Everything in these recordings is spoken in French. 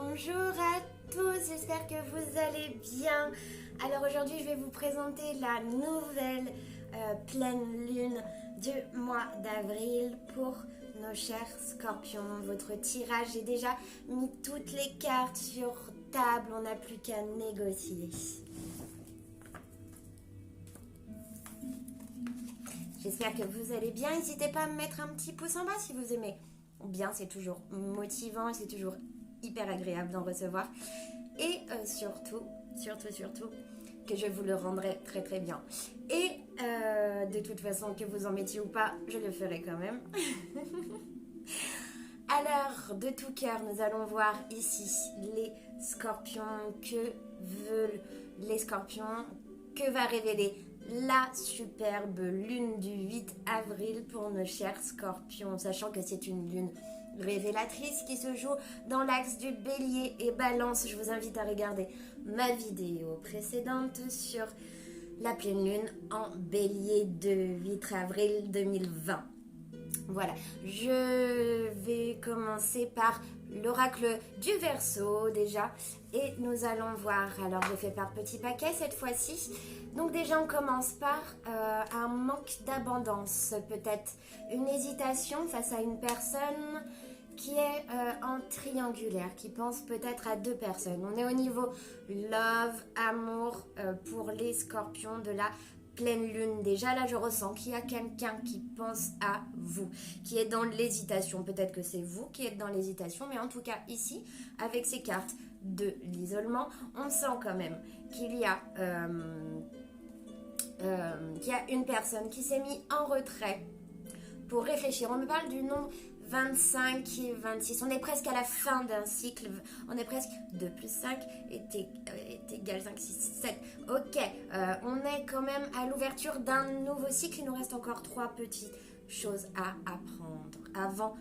Bonjour à tous, j'espère que vous allez bien. Alors aujourd'hui je vais vous présenter la nouvelle pleine lune du mois d'avril pour nos chers scorpions. Votre tirage, j'ai déjà mis toutes les cartes sur table, on n'a plus qu'à négocier. J'espère que vous allez bien, n'hésitez pas à me mettre un petit pouce en bas si vous aimez. Bien, c'est toujours motivant et c'est toujours hyper agréable d'en recevoir. Et surtout, que je vous le rendrai très très bien. Et de toute façon, que vous en mettiez ou pas, je le ferai quand même. Alors, de tout cœur, nous allons voir ici les scorpions. Que veulent les scorpions? Que va révéler la superbe lune du 8 avril pour nos chers scorpions, sachant que c'est une lune révélatrice qui se joue dans l'axe du bélier et balance. Je vous invite à regarder ma vidéo précédente sur la pleine lune en bélier de 8 avril 2020. Voilà, je vais commencer par l'oracle du Verseau déjà et nous allons voir. Alors je fais par petits paquets cette fois-ci. Donc déjà on commence par un manque d'abondance, peut-être une hésitation face à une personne qui est en triangulaire, qui pense peut-être à deux personnes. On est au niveau love, amour pour les scorpions de la pleine lune. Déjà là je ressens qu'il y a quelqu'un qui pense à vous, qui est dans l'hésitation. Peut-être que c'est vous qui êtes dans l'hésitation, mais en tout cas ici avec ces cartes de l'isolement, on sent quand même qu'il y a une personne qui s'est mise en retrait pour réfléchir. On me parle du nombre 25 et 26, on est presque à la fin d'un cycle, on est presque 2 plus 5 est égal 5, 6, 7, ok, on est quand même à l'ouverture d'un nouveau cycle. Il nous reste encore 3 petites choses à apprendre avant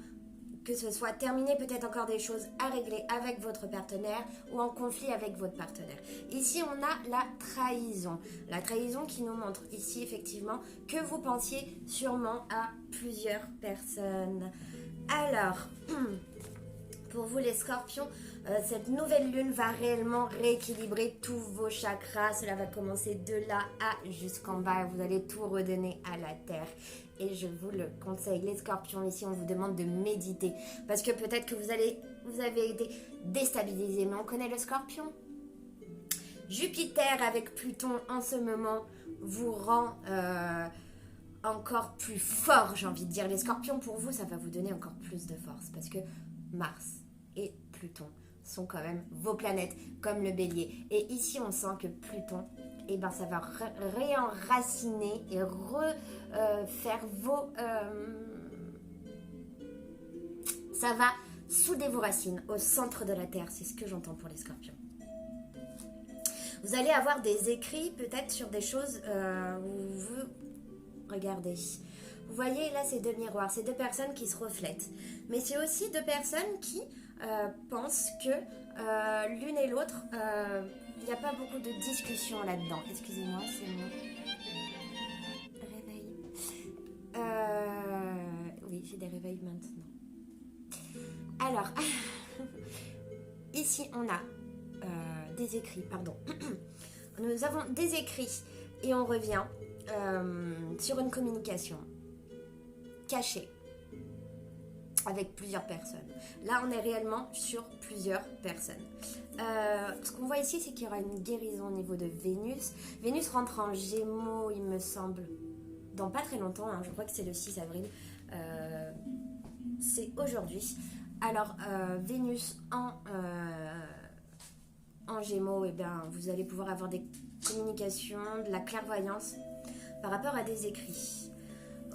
que ce soit terminé, peut-être encore des choses à régler avec votre partenaire ou en conflit avec votre partenaire. Ici, on a la trahison. La trahison qui nous montre ici, effectivement, que vous pensiez sûrement à plusieurs personnes. Alors, pour vous les scorpions, cette nouvelle lune va réellement rééquilibrer tous vos chakras. Cela va commencer de là à jusqu'en bas. Vous allez tout redonner à la terre. Et je vous le conseille, les scorpions, ici on vous demande de méditer. Parce que peut-être que vous avez été déstabilisé. Mais on connaît le scorpion. Jupiter avec Pluton en ce moment vous rend encore plus fort, j'ai envie de dire. Les scorpions, pour vous, ça va vous donner encore plus de force. Parce que Mars et Pluton sont quand même vos planètes, comme le bélier. Et ici, on sent que Pluton, eh ben, ça va réenraciner et refaire vos... ça va souder vos racines au centre de la Terre. C'est ce que j'entends pour les scorpions. Vous allez avoir des écrits peut-être sur des choses où vous... Regardez. Vous voyez, là, c'est deux miroirs. C'est deux personnes qui se reflètent. Mais c'est aussi deux personnes qui pensent que l'une et l'autre, il n'y a pas beaucoup de discussion là-dedans. Excusez-moi, c'est mon réveil. Oui, j'ai des réveils maintenant. Alors, ici, on a des écrits, pardon. Nous avons des écrits et on revient sur une communication cachée avec plusieurs personnes. Là, on est réellement sur plusieurs personnes. Ce qu'on voit ici, c'est qu'il y aura une guérison au niveau de Vénus. Vénus rentre en Gémeaux, il me semble, dans pas très longtemps, hein, je crois que c'est le 6 avril. C'est aujourd'hui. Alors, Vénus en Gémeaux, eh bien, vous allez pouvoir avoir des communications, de la clairvoyance par rapport à des écrits.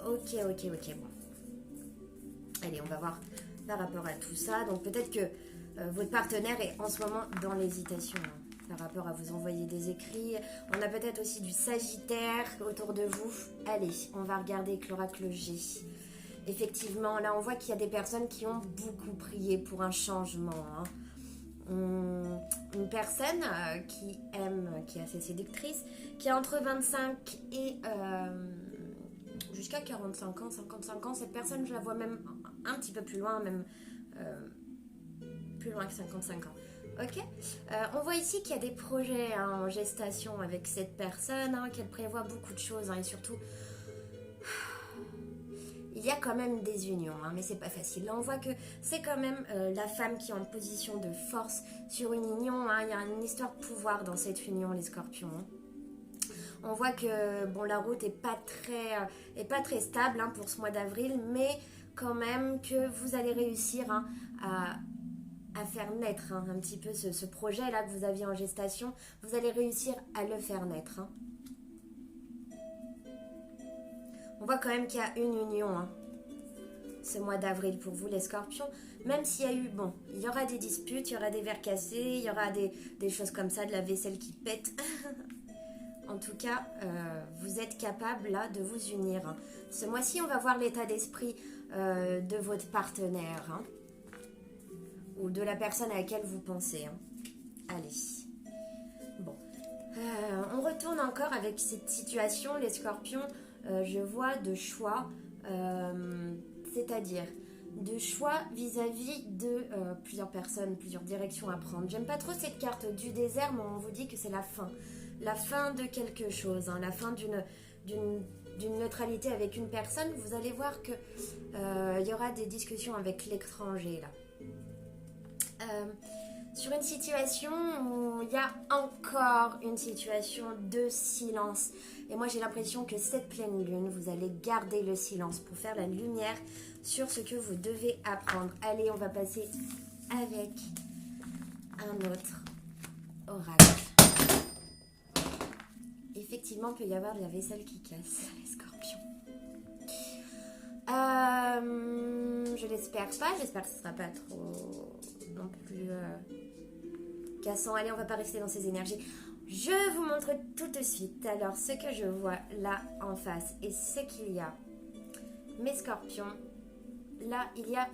Ok, bon. Allez, on va voir par rapport à tout ça. Donc peut-être que votre partenaire est en ce moment dans l'hésitation par rapport à vous envoyer des écrits. On a peut-être aussi du Sagittaire autour de vous. Allez, on va regarder avec l'oracle G. Effectivement, là on voit qu'il y a des personnes qui ont beaucoup prié pour un changement. Une personne qui est assez séductrice, qui a entre 25 et jusqu'à 45 ans, 55 ans. Cette personne, je la vois même un petit peu plus loin, même plus loin que 55 ans. Ok, on voit ici qu'il y a des projets en gestation avec cette personne, qu'elle prévoit beaucoup de choses et surtout, il y a quand même des unions, mais c'est pas facile. Là, on voit que c'est quand même la femme qui est en position de force sur une union. Il y a une histoire de pouvoir dans cette union, les scorpions. On voit que bon, la route est pas très stable pour ce mois d'avril, mais quand même que vous allez réussir à faire naître un petit peu ce projet-là que vous aviez en gestation. Vous allez réussir à le faire naître. On voit quand même qu'il y a une union ce mois d'avril pour vous les scorpions. Même s'il y a eu, il y aura des disputes, il y aura des verres cassés, il y aura des choses comme ça, de la vaisselle qui pète. En tout cas, vous êtes capable là de vous unir. Ce mois-ci, on va voir l'état d'esprit de votre partenaire ou de la personne à laquelle vous pensez. Allez. Bon. On retourne encore avec cette situation, les scorpions. Je vois de choix, c'est-à-dire de choix vis-à-vis de plusieurs personnes, plusieurs directions à prendre. J'aime pas trop cette carte du désert, mais on vous dit que c'est la fin de quelque chose, la fin d'une neutralité avec une personne. Vous allez voir que il y aura des discussions avec l'étranger là. Sur une situation où il y a encore une situation de silence. Et moi j'ai l'impression que cette pleine lune, vous allez garder le silence pour faire la lumière sur ce que vous devez apprendre. Allez, on va passer avec un autre oracle. Effectivement, il peut y avoir de la vaisselle qui casse, les scorpions. Je l'espère pas, j'espère que ce sera pas trop non plus cassant. Allez, on va pas rester dans ces énergies. Je vous montre tout de suite alors ce que je vois là en face et ce qu'il y a. Mes scorpions, là il y a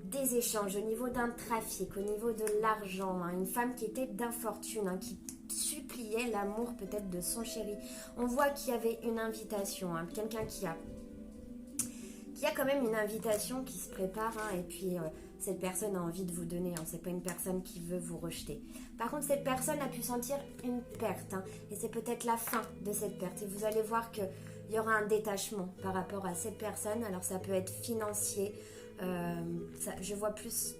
des échanges au niveau d'un trafic, au niveau de l'argent, une femme qui était d'infortune, qui suppliait l'amour peut-être de son chéri. On voit qu'il y avait une invitation, quelqu'un qui a quand même une invitation qui se prépare, et puis cette personne a envie de vous donner, c'est pas une personne qui veut vous rejeter. Par contre, cette personne a pu sentir une perte, et c'est peut-être la fin de cette perte, et vous allez voir qu'il y aura un détachement par rapport à cette personne. Alors ça peut être financier, je vois plus,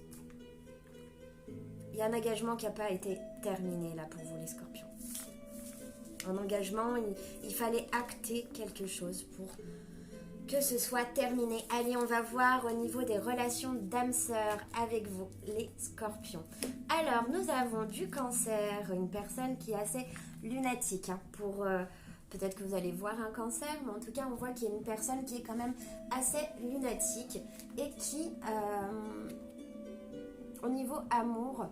il y a un engagement qui n'a pas été terminé là pour vous les scorpions. Un engagement, il fallait acter quelque chose pour que ce soit terminé. Allez, on va voir au niveau des relations d'âme-sœur avec vous, les scorpions. Alors, nous avons du cancer, une personne qui est assez lunatique. Pour peut-être que vous allez voir un cancer, mais en tout cas, on voit qu'il y a une personne qui est quand même assez lunatique et qui, au niveau amour,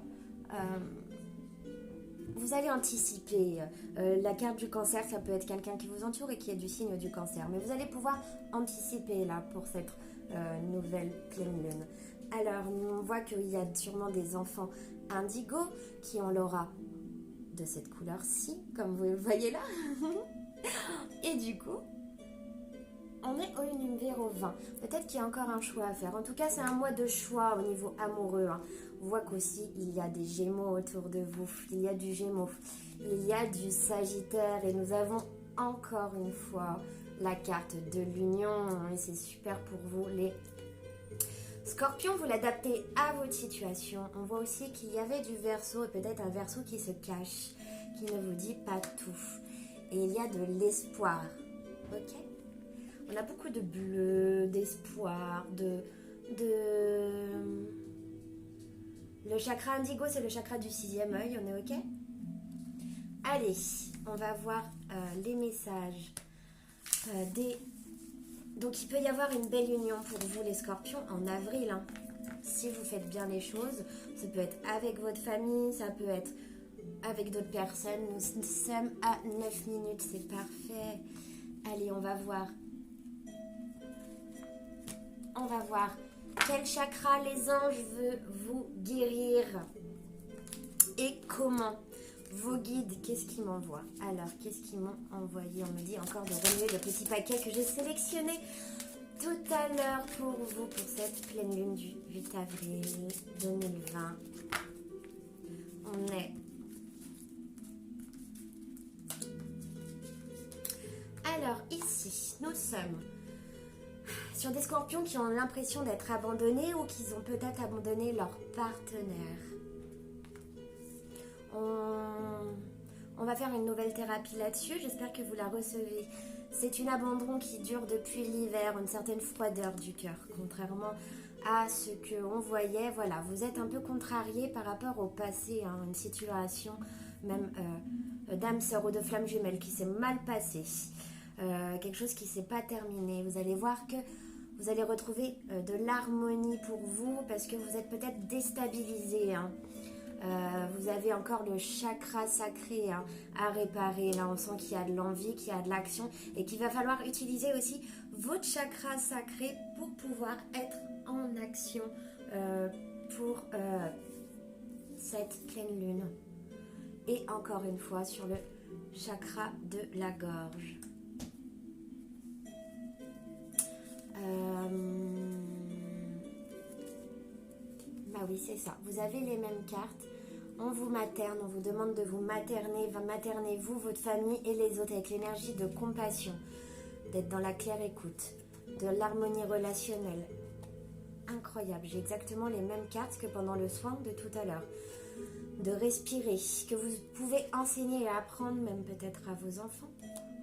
vous allez anticiper. La carte du cancer, ça peut être quelqu'un qui vous entoure et qui est du signe du cancer. Mais vous allez pouvoir anticiper là pour cette nouvelle pleine lune. Alors, on voit qu'il y a sûrement des enfants indigo qui ont l'aura de cette couleur-ci, comme vous le voyez là. Et du coup, on est au numéro 20. Peut-être qu'il y a encore un choix à faire. En tout cas, c'est un mois de choix au niveau amoureux. On voit qu'aussi, il y a des gémeaux autour de vous. Il y a du gémeaux. Il y a du sagittaire. Et nous avons encore une fois la carte de l'union. Et c'est super pour vous, les scorpions. Vous l'adaptez à votre situation. On voit aussi qu'il y avait du verseau. Et peut-être un verseau qui se cache, qui ne vous dit pas tout. Et il y a de l'espoir. Ok ? On a beaucoup de bleu, d'espoir, Le chakra indigo, c'est le chakra du 6e œil, on est ok? Allez, on va voir les messages Donc il peut y avoir une belle union pour vous les scorpions en avril. Si vous faites bien les choses, ça peut être avec votre famille, ça peut être avec d'autres personnes. Nous sommes à 9 minutes, c'est parfait. Allez, on va voir. On va voir quel chakra les anges veulent vous guérir et comment. Vos guides, qu'est-ce qu'ils m'envoient? Alors, qu'est-ce qu'ils m'ont envoyé? On me dit encore de renouer le petit paquet que j'ai sélectionné tout à l'heure pour vous, pour cette pleine lune du 8 avril 2020. nous sommes sur des scorpions qui ont l'impression d'être abandonnés ou qui ont peut-être abandonné leur partenaire. On va faire une nouvelle thérapie là-dessus, j'espère que vous la recevez. C'est une abandon qui dure depuis l'hiver, une certaine froideur du cœur, contrairement à ce qu'on voyait. Voilà, vous êtes un peu contrarié par rapport au passé, hein, une situation même d'âme sœur ou de flamme jumelle qui s'est mal passée, quelque chose qui ne s'est pas terminé. Vous allez voir que vous allez retrouver de l'harmonie pour vous parce que vous êtes peut-être déstabilisé, hein. Vous avez encore le chakra sacré, hein, à réparer. Là, on sent qu'il y a de l'envie, qu'il y a de l'action et qu'il va falloir utiliser aussi votre chakra sacré pour pouvoir être en action pour cette pleine lune. Et encore une fois sur le chakra de la gorge. Bah oui, c'est ça. Vous avez les mêmes cartes. On vous materne, on vous demande de vous materner. Maternez vous, votre famille et les autres avec l'énergie de compassion, d'être dans la claire écoute, de l'harmonie relationnelle. Incroyable, j'ai exactement les mêmes cartes que pendant le soin de tout à l'heure. De respirer, que vous pouvez enseigner et apprendre même peut-être à vos enfants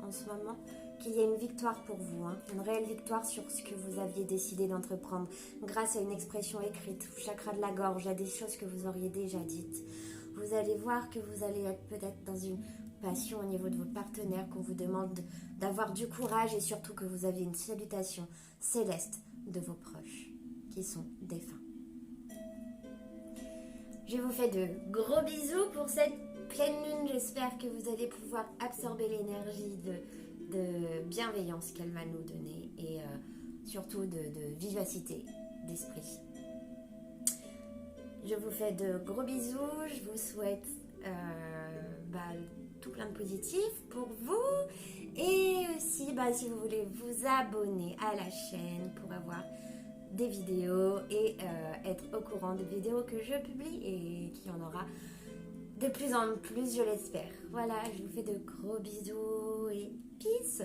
en ce moment, qu'il y a une victoire pour vous, hein, une réelle victoire sur ce que vous aviez décidé d'entreprendre grâce à une expression écrite, chakra de la gorge, à des choses que vous auriez déjà dites. Vous allez voir que vous allez être peut-être dans une passion au niveau de vos partenaires, qu'on vous demande d'avoir du courage et surtout que vous aviez une salutation céleste de vos proches qui sont défunts. Je vous fais de gros bisous pour cette pleine lune. J'espère que vous allez pouvoir absorber l'énergie de bienveillance qu'elle va nous donner et surtout de vivacité d'esprit. Je vous fais de gros bisous. Je vous souhaite tout plein de positifs pour vous. Et aussi, si vous voulez vous abonner à la chaîne pour avoir des vidéos et être au courant des vidéos que je publie et qu'il y en aura de plus en plus, je l'espère. Voilà, je vous fais de gros bisous et peace.